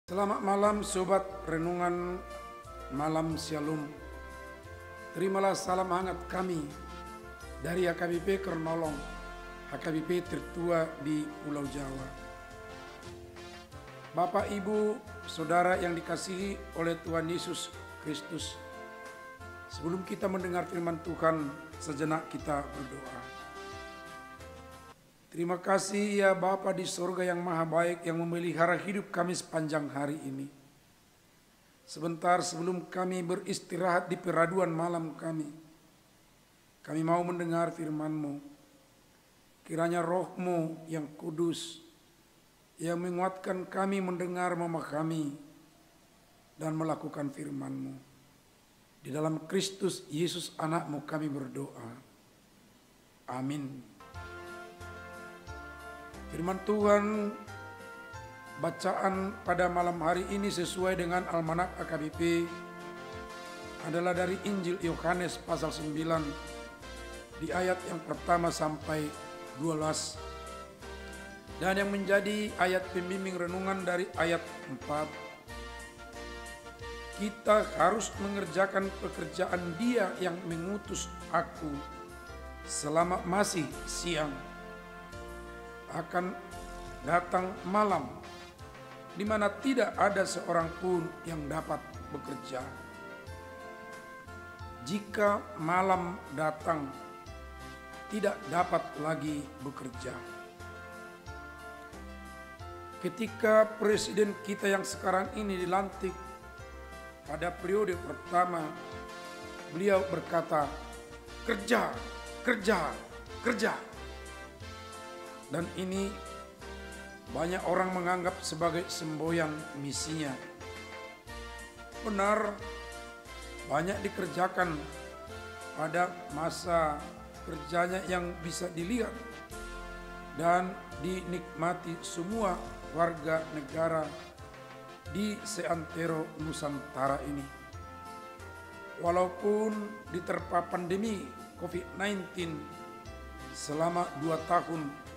Selamat malam sobat renungan malam Shalom. Terimalah salam hangat kami dari HKBP Kernolong, HKBP tertua di Pulau Jawa. Bapak, Ibu, Saudara yang dikasihi oleh Tuhan Yesus Kristus. Sebelum kita mendengar firman Tuhan, sejenak kita berdoa. Terima kasih ya Bapa di sorga yang maha baik yang memelihara hidup kami sepanjang hari ini. Sebentar sebelum kami beristirahat di peraduan malam kami mau mendengar firman-Mu. Kiranya Roh-Mu yang kudus yang menguatkan kami mendengar, memahami, dan melakukan firman-Mu. Di dalam Kristus Yesus anak-Mu kami berdoa. Amin. Firman Tuhan bacaan pada malam hari ini sesuai dengan Almanak HKBP adalah dari Injil Yohanes pasal 9 di ayat yang pertama sampai 12. Dan yang menjadi ayat pembimbing renungan dari ayat 4. Kita harus mengerjakan pekerjaan Dia yang mengutus aku selama masih siang. Akan datang malam di mana tidak ada seorang pun yang dapat bekerja. Jika malam datang, tidak dapat lagi bekerja. Ketika presiden kita yang sekarang ini dilantik pada periode pertama, beliau berkata, kerja, kerja, kerja. Dan ini banyak orang menganggap sebagai semboyan misinya. Benar, banyak dikerjakan pada masa kerjanya yang bisa dilihat dan dinikmati semua warga negara di seantero Nusantara ini. Walaupun diterpa pandemi COVID-19 selama 2 tahun,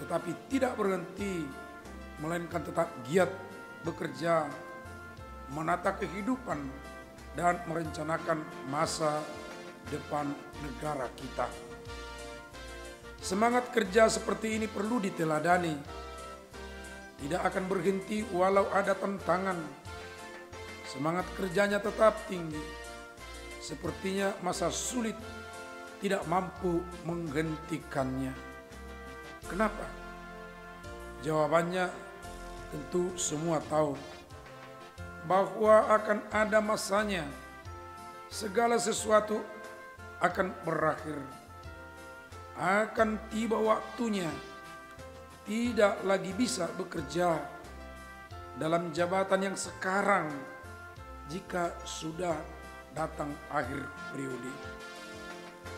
tetapi tidak berhenti, melainkan tetap giat bekerja, menata kehidupan, dan merencanakan masa depan negara kita. Semangat kerja seperti ini perlu diteladani. Tidak akan berhenti walau ada tantangan. Semangat kerjanya tetap tinggi. Sepertinya masa sulit tidak mampu menghentikannya. Kenapa? Jawabannya tentu semua tahu. Bahwa akan ada masanya. Segala sesuatu akan berakhir. Akan tiba waktunya. Tidak lagi bisa bekerja dalam jabatan yang sekarang jika sudah datang akhir periode.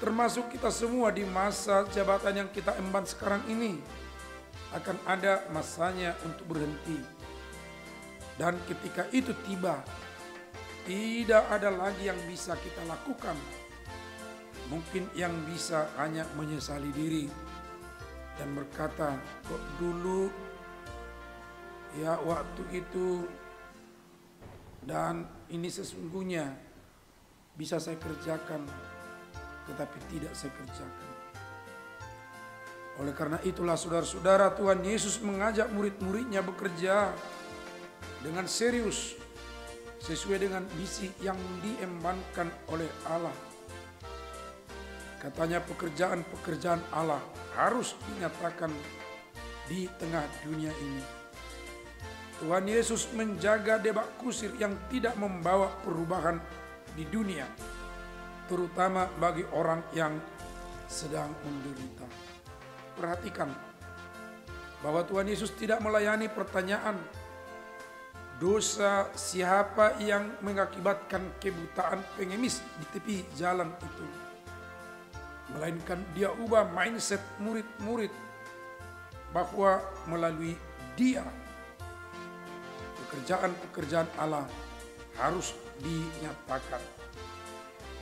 Termasuk kita semua di masa jabatan yang kita emban sekarang ini akan ada masanya untuk berhenti. Dan ketika itu tiba, tidak ada lagi yang bisa kita lakukan. Mungkin yang bisa hanya menyesali diri dan berkata, kok dulu ya waktu itu dan ini sesungguhnya bisa saya kerjakan, tetapi tidak saya kerjakan. Oleh karena itulah saudara-saudara, Tuhan Yesus mengajak murid-muridnya bekerja dengan serius sesuai dengan misi yang diembankan oleh Allah. Katanya pekerjaan-pekerjaan Allah harus dinyatakan di tengah dunia ini. Tuhan Yesus menjaga debak kusir yang tidak membawa perubahan di dunia, terutama bagi orang yang sedang menderita. Perhatikan bahwa Tuhan Yesus tidak melayani pertanyaan dosa siapa yang mengakibatkan kebutaan pengemis di tepi jalan itu. Melainkan dia ubah mindset murid-murid bahwa melalui dia pekerjaan-pekerjaan Allah harus dinyatakan.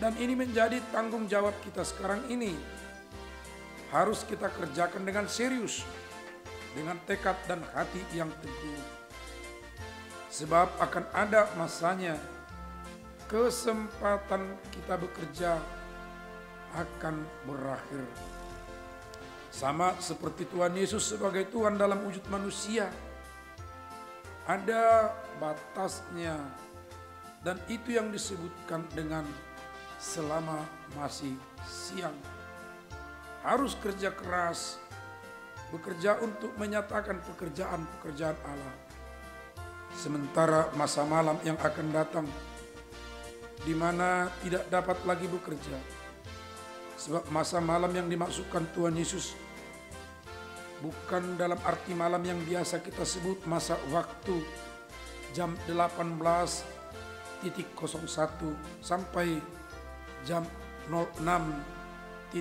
Dan ini menjadi tanggung jawab kita sekarang ini. Harus kita kerjakan dengan serius, dengan tekad dan hati yang teguh. Sebab akan ada masanya kesempatan kita bekerja akan berakhir. Sama seperti Tuhan Yesus sebagai Tuhan dalam wujud manusia, ada batasnya, dan itu yang disebutkan dengan selama masih siang. Harus kerja keras, bekerja untuk menyatakan pekerjaan-pekerjaan Allah. Sementara masa malam yang akan datang, di mana tidak dapat lagi bekerja. Sebab masa malam yang dimaksudkan Tuhan Yesus bukan dalam arti malam yang biasa kita sebut masa waktu jam 18.01 sampai jam 06.00,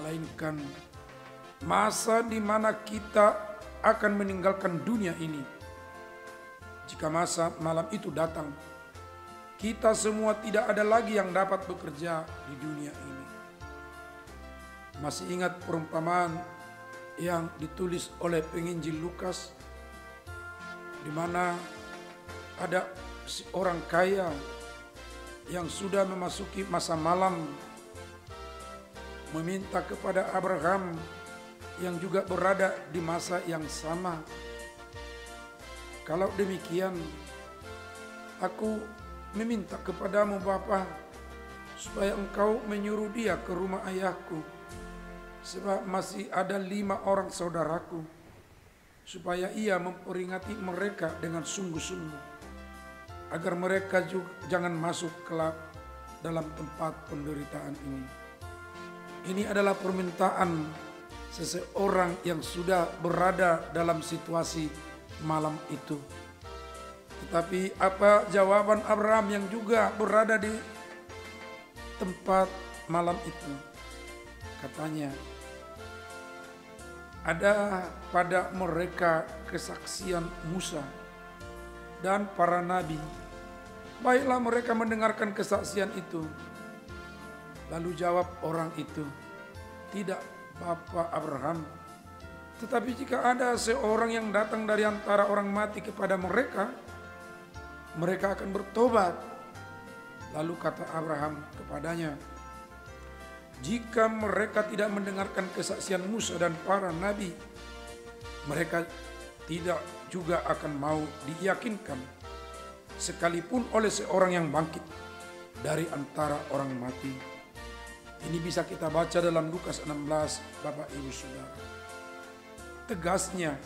melainkan masa di mana kita akan meninggalkan dunia ini. Jika masa malam itu datang, kita semua tidak ada lagi yang dapat bekerja di dunia ini. Masih ingat perumpamaan yang ditulis oleh penginjil Lukas, di mana ada seorang kaya yang sudah memasuki masa malam meminta kepada Abraham yang juga berada di masa yang sama, "Kalau demikian, aku meminta kepadamu Bapa, supaya engkau menyuruh dia ke rumah ayahku, sebab masih ada 5 orang saudaraku, supaya ia memperingati mereka dengan sungguh-sungguh, agar mereka juga jangan masuk kelak dalam tempat penderitaan ini." Ini adalah permintaan seseorang yang sudah berada dalam situasi malam itu. Tetapi apa jawaban Abraham yang juga berada di tempat malam itu? Katanya, "Ada pada mereka kesaksian Musa dan para nabi. Baiklah mereka mendengarkan kesaksian itu." Lalu jawab orang itu, "Tidak, Bapak Abraham. Tetapi jika ada seorang yang datang dari antara orang mati kepada mereka, mereka akan bertobat." Lalu kata Abraham kepadanya, "Jika mereka tidak mendengarkan kesaksian Musa dan para nabi, mereka tidak juga akan mau diyakinkan, sekalipun oleh seorang yang bangkit dari antara orang mati." Ini bisa kita baca dalam Lukas 16, Bapak Ibu Saudara. Tegasnya,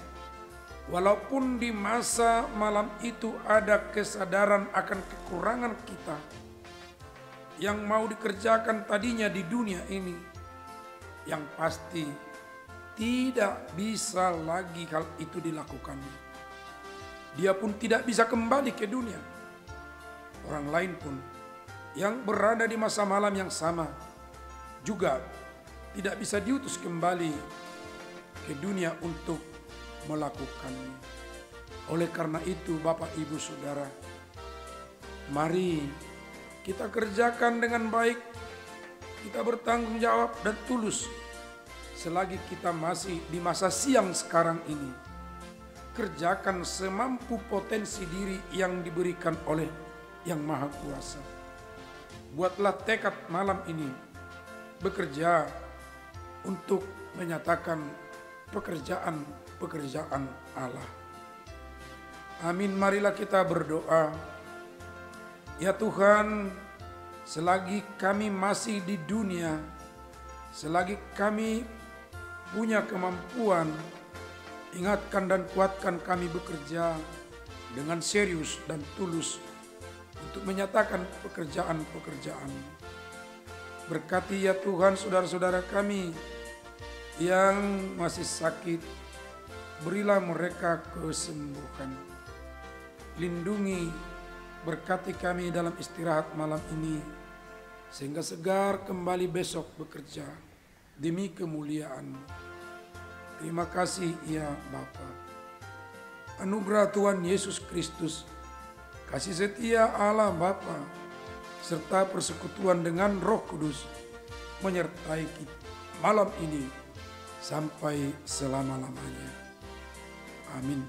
walaupun di masa malam itu ada kesadaran akan kekurangan kita yang mau dikerjakan tadinya di dunia ini, yang pasti tidak bisa lagi hal itu dilakukannya. Dia pun tidak bisa kembali ke dunia. Orang lain pun yang berada di masa malam yang sama juga tidak bisa diutus kembali ke dunia untuk melakukannya. Oleh karena itu, Bapak Ibu Saudara, mari kita kerjakan dengan baik, kita bertanggung jawab dan tulus selagi kita masih di masa siang sekarang ini. Kerjakan semampu potensi diri yang diberikan oleh Yang Maha Kuasa. Buatlah tekad malam ini bekerja untuk menyatakan pekerjaan-pekerjaan Allah. Amin. Marilah kita berdoa. Ya Tuhan, selagi kami masih di dunia, selagi kami punya kemampuan, ingatkan dan kuatkan kami bekerja dengan serius dan tulus untuk menyatakan pekerjaan-pekerjaan. Berkati ya Tuhan saudara-saudara kami yang masih sakit, berilah mereka kesembuhan. Lindungi, berkati kami dalam istirahat malam ini, sehingga segar kembali besok bekerja demi kemuliaan-Mu. Terima kasih ya Bapa. Anugerah Tuhan Yesus Kristus, kasih setia Allah Bapa, serta persekutuan dengan Roh Kudus menyertai kita malam ini sampai selama-lamanya. Amin.